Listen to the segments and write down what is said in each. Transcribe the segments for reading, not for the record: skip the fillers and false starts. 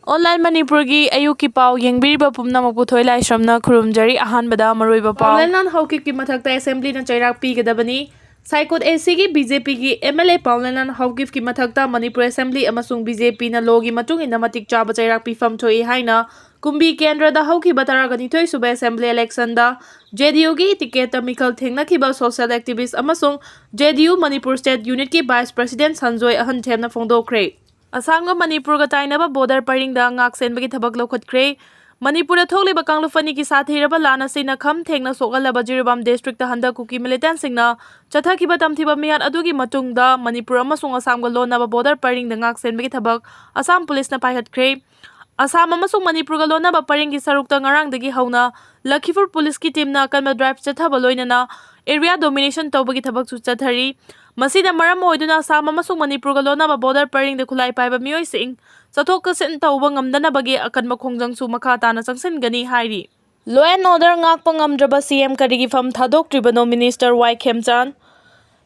Online Manipuri Ayuki Pao Yengbiriba Pumnamak Puthoi Laisramna Kurumjari Ahanbada Aroiba Pao Paolinlal Haokip ki mathakta Assembly na chairak pigadabani Saikot AC gi BJP gi MLA Paolinlal Haokip ki mathakta Manipur Assembly amasung BJP na logi matung ina matik chaba chairak pifam thoi haina Kumbi Kendra da Haokip Taragani Thoi Suba Assembly election da JDU gi ticket mikal thengnakiba social activist amasung JDU Manipur State Unit ki Vice President Sanjoy Ahan Themna Fongdokre Asanga Manipur ga tainaba border paring da ngak senbagi thabak Lwkhtwri Manipur da thokliba kanglufani ki sathiraba lana sina kham thengna sogalaba Jiribam district da handa Kuki militant singna chathakiba tamthiba miyan adugi matungda Manipur amasung Assam ga lonaba border paring da ngak senbagi thabak Assam police na paihatkre Assam amasung Manipur ga lonaba paring ki sarukta ngarangdagi hauna Lwkhtwri police ki team na kanma drive chathaba loinana area domination tawbagi thabak chu chathari Masida maram oiduna Assam amasung Manipur ga lonaba border paring da khulai paiba miyoi sing chathok kasen tawba ngamdana bagi akanba khongjang su makha tana changsin gani hairi Law and Order ngakpa ngamdraba CM karigi fam thadoktribano Minister Y Khemchan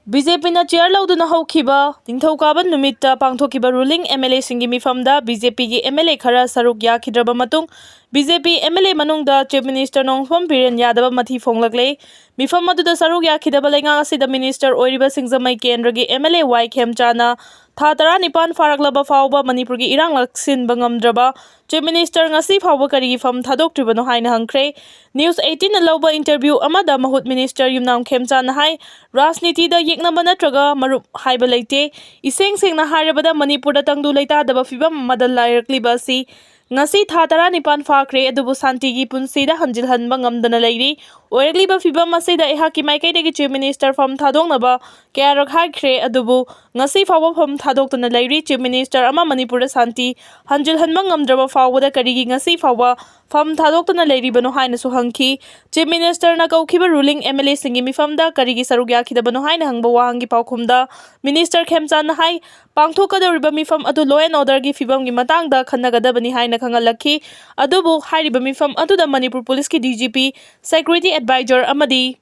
BJP na chair lauduna haukiba tingthaukaban numitta pangthokiba ruling MLA singi mifamda BJP gi MLA khara saruk yakhidraba matung BJP MLA manungda Chief Minister Nongfam Biren Yadaba mathi fonglakle mifam aduda saruk yakhidaba lenga asida Minister oiriba Singzamai Kendra gi MLA Y Khemchana tha 19 faraklaba fawba Manipur gi irang laksin bangamdraba Chief Minister ngasi fawba karigi fam thadoktribano haina hangkre News 18 na lawba interview amada mahut Minister Yumnam Khemchan hai Rajniti da yeknaba natraga marup haiba leite iseng sengna hairabada Manipur da tangdu leitadaba fibam madal lairakliba si ngasi tha 19 fakre adubu santi gi punsida hanjilhanba ngamdana leiri oirgliba fibam asida ehaki maikaidagi Chief Minister fam thadongnaba kyarak haikre adubu ngasi fawba fam thadokna leiri Chief Minister ama Manipur da santi hanjilhanba ngamdraba fawda karigi ngasi fawba fam thadokna leiri bano haina su hangki Chief Minister na kaukiba ruling MLA singi mifamda karigi saruk yakhidabano haina hangba wahangi paukhumda Minister Khemchan hai pangthokadoriba mifam adu law and order gi fibam gi matangda khannagadabani haina khangalakhi adubu hairiba mifam aduda Manipur Police ki DGP Security Advisor amadi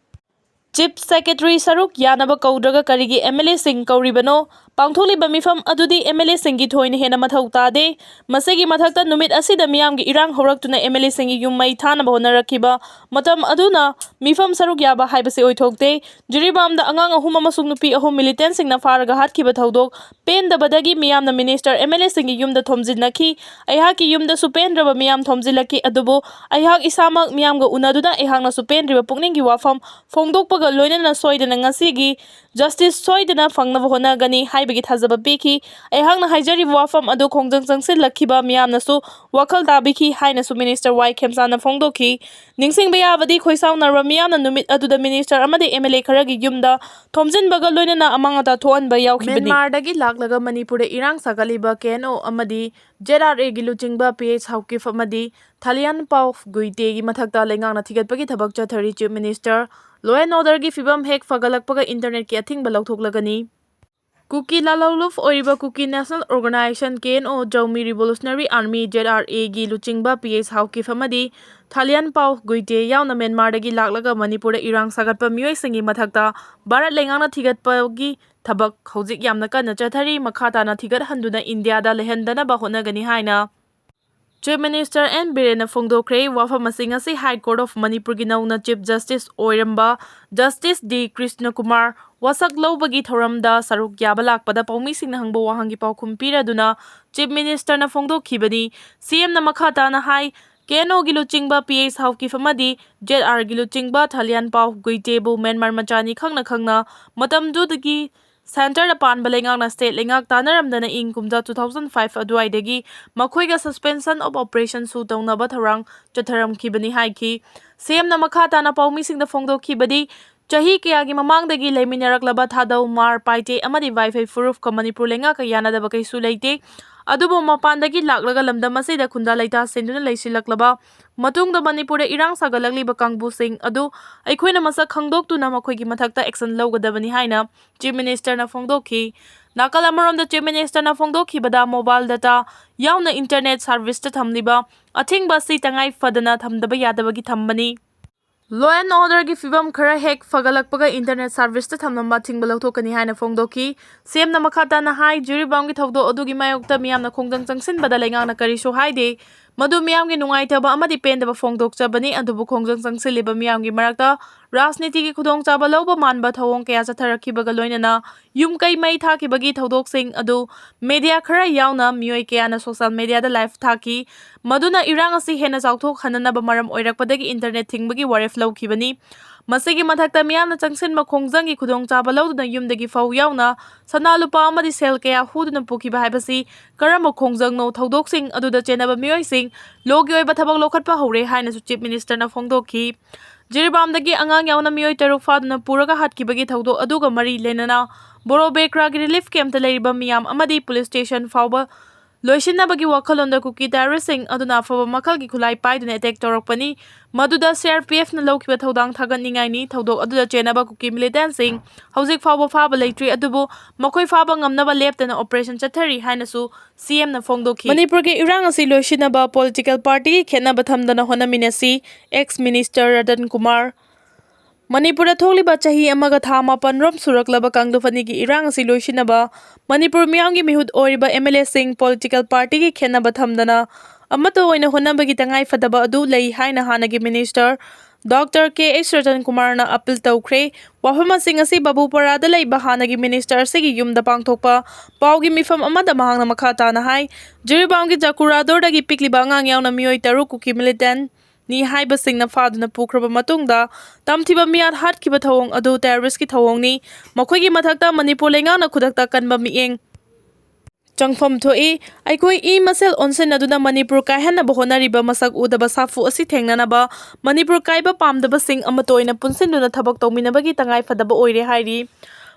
Chief Secretary Saruk Yanaba Kaudraga Karigi MLA Singh Kauribano Pangtholiba mifam adudi MLA Singhi thoina hena mathau tade masegi mathakta numit asida miyamgi irang horaktuna MLA Singhi yummai thanaba honarakiba matam aduna mifam saruk yaba haibase oithokte Jiribamda angang ahum amasung nupi ahum militant singna faraga hatkiba thaudok pendabadagi miyamna Minister MLA Singhi yumda thomjinaki aihaki yumda supendraba miyam thomjilaki adubu aihak isamak miyamga unaduna aihakna supendriba pukninggi wafam phongdokpaga loinana soidana ngasigi justice soidana fangnaba honagani haibagi thajaba peki aihakna haijari wafam adu khongjang changsil lakhiba miyamnasu wakhal tabiki hainasu Minister Y Khemchana phongdoki ningsingba yabadi khoisaunarba miyamna numit aduda Minister amadi MLA kharagi yumda thomjinbaga loinana amangata thoanba yaukhibani Myanmardagi laklaga Manipur irang sagaliba Kno Amadi Zra gi Luchingba PH Haokip amadi Thalian Pau Guite gi mathakta lengangna thigatpagi thabak chathari Chief Minister Law and Order gi fibam hek fagalakpaga internet ki athingba lauthoklagani Kuki Lalhouba Kuki National Organization Kno Jaumi Revolutionary Army Zra gi Luchingba PH Haokip amadi Thalian Pau Guite yauna Myanmardagi laklaga Manipur irang sagatpa miyoi singi mathakta Bharat lengangna thigatpagi thabak hojik yamna kana chathari makhatana thigat handuna India da lehendana ba honagani haina Chief Minister N. Birena Fongdokre Wafam Asingasi High Court of Manipur gi nauna Chief Justice Oiramba Justice D. Krishna Kumar wasak lawbagi thoramda saruk yaba lakpada paumi singna hangbo wahangi paukhum piraduna Chief Minister na Fongdokhibani CM na makhatana hai Kno gi Luchingba PH Haokip amadi Zra gi Luchingba Thalian Pau Guitebu Myanmar machani khangna matamdudagi Center upon Balengana State Lengak Tanaramdana in Kumda 2005 Adwaidagi Makoiga suspension of operation suit on Nabatarang Chataram Kibani Haiki Same Namakata na Pau missing the Fongdo Kibadi Chahi Kiagi Mamangdagi Leminarak Labatado Mar Paite Amadi Wi-Fi Furuf Manipur Lenga Kayana the Bakai Sulaite Adubo Mapandagi Laklaga Lamdamasi the Kunda Laita Senduna Laisilaklaba Matung the Manipur irang sagalagli bakang busing adu Aikoina Masak Hangdok to Namakoigi Matakta Exon Loga Davani Haina Chief Minister na Fongdoki Nakalamaram the Chief Minister na Fongdoki Bada mobile data Yauna internet service to Tamliba Ating Basi Tangai Fadana Tamdaba Yadabagi Tambani Law and order gi fibam khara hek fagalakpaga internet service ta thamnamba thingba lawthokani haina phongdoki CM na makhata na hai jury bam gi thawdo odugi mayokta miyamna khongdang changsin bada lengang na kari so haide madu miyam gi nungai thaba amadi pendaba phongdok chabani adubu khongjang changsiliba miyam gi marakta rajniti gi khudong chaba lawba manba thawong kya chatharaki baga loinana yum kai mai thaki bagi thawdok sing adu media khara yauna miyoi kya na social media da live thaki maduna irang asi hena chawthok hanana ba maram oirakpadagi internet thingbagi waref lawkhibani masigi mathakta miyamna changsinma khongjang gi khudong chaba lawduna yumdagi fau yauna sana lupa amadi sel kya huduna pukiba haibasi karama khongjang no thawdok sing aduda chenaba miyoi sing logi oiba thabak lokhatpa hore haina su chief minister na phongdokhi Jiribamdagi angang yauna miyoi taruk faduna puraga hatkibagi thawdo aduga mari lenana boro bekra gi relief camp ta leiriba miyam amadi police station fawba loisinabagi wakhalonda kuki terrorist aduna faba makal gi khulai paiduna attack torakpani maduda CRPF na lawkiba thodang thagatningai ni thodok aduda chenaba kuki militant sing hojik fawba faba leitri adubu makoi faba ngamnaba leptana operation chathari hainasu CM na phongdokhi Manipur ge irang asi loisinaba political party khenaba thamdana honaminasi ex minister Radan Kumar Manipur tholiba chahi amaga tha mapan rom suraklaba kangdufani gi irang asi loisinaba Manipur miyam gi mihut oriba MLA sing political party gi khenaba thamdana amato oina honabagi tangai fadaba adu lei haina hanagi minister Dr. K.H. Rajan Kumar na appeal tawkre wafam sing asi babu parada lei bahanagi minister sigi yumda pangthokpa paugi mifam amada mahangna makhata na hai jiribam gi jakurador dagi pikliba ngang yauna miyoi taru kuki militant ni haiba singna faduna pukraba matungda tamthiba miyat hatkiba thawong adu terrorist ki thawong ni makhoi gi mathakta Manipur lenga na khudakta kanba mieng changfam thoi aikoi I masel onsen aduna Manipur kai hanna bahona riba masak udaba safu asi thengnana ba Manipur kai ba pamdaba sing amatoina punsinuna thabak tawminaba gi tangai fadaba oire hairi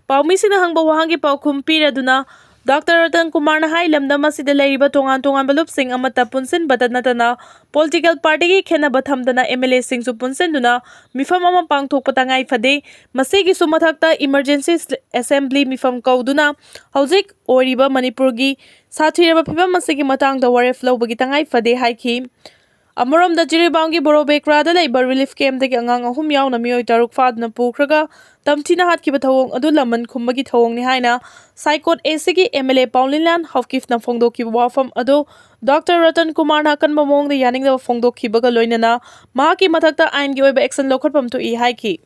paumi sina hangba wahangi paukhum piraduna Dr. Ratan Kumar na hai lamdam asida leiriba tongan balup sing amata punsin badanatana political party gi khena bathamdana MLA sing su punsin duna mifam ama pangthok patangai fade masigi sumathakta emergency assembly mifam kauduna hojik oriba Manipur gi sathiraba phibam masigi matang da waref lawbagi tangai fade haiki Amoram da Jiribangi Boro Bekra da Labor Relief Camp dagi angang ahum yauna miyoi taruk faduna pukraga tamthina hatkiba thawong adu laman khumbagi thawong ni haina Saikot ACG MLA Paolinlal Haokip na phongdoki wafam adu Dr. Ratan Kumar na kanba mong da yaning da phongdoki baga loinana mahaki mathakta ain gi oiba action lokhatpam to I haiki